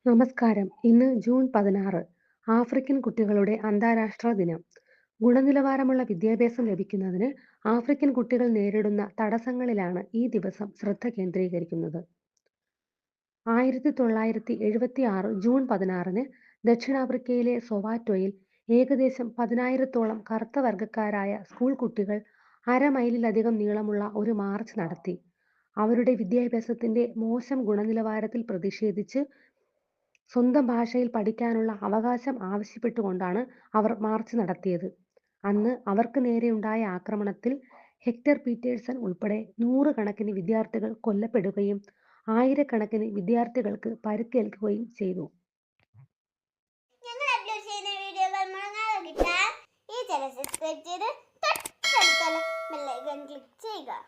നമസ്കാരം. ഇന്ന് June 16 African കുട്ടികളുടെ അന്താരാഷ്ട്ര ദിനം. ഗുണനിലവാരമുള്ള വിദ്യാഭ്യാസം ലഭിക്കുന്നതിന് ആഫ്രിക്കൻ കുട്ടികൾ നേരിടുന്ന തടസ്സങ്ങളിലാണ് ഈ ദിവസം ശ്രദ്ധ കേന്ദ്രീകരിക്കുന്നത്. 1976 ജൂൺ 16-ന് ദക്ഷിണാഫ്രിക്കയിലെ സൊവാറ്റോയിൽ ഏകദേശം 10,000-ത്തോളം കറുത്ത വർഗക്കാരായ സ്കൂൾ കുട്ടികൾ അരമൈലിലധികം നീളമുള്ള ഒരു മാർച്ച് നടത്തി. അവരുടെ വിദ്യാഭ്യാസത്തിന്റെ മോശം ഗുണനിലവാരത്തിൽ പ്രതിഷേധിച്ച് സ്വന്തം ഭാഷയിൽ പഠിക്കാനുള്ള അവകാശം ആവശ്യപ്പെട്ടുകൊണ്ടാണ് അവർ മാർച്ച് നടത്തിയത്. അന്ന് അവർക്ക് നേരെയുണ്ടായ ആക്രമണത്തിൽ ഹെക്ടർ പീറ്റേഴ്സൺ ഉൾപ്പെടെ നൂറുകണക്കിന് വിദ്യാർത്ഥികൾ കൊല്ലപ്പെടുകയും ആയിരക്കണക്കിന് വിദ്യാർത്ഥികൾക്ക് പരിക്കേൽക്കുകയും ചെയ്തു. ഞങ്ങൾ അപ്ലോഡ് ചെയ്യുന്ന വീഡിയോകൾ മുടങ്ങാതെ കിട്ടാൻ ഈ ചാനൽ സബ്സ്ക്രൈബ് ചെയ്ത് തൊട്ടടുത്തുള്ള ബെൽ ഐക്കൺ ക്ലിക്ക് ചെയ്യുക.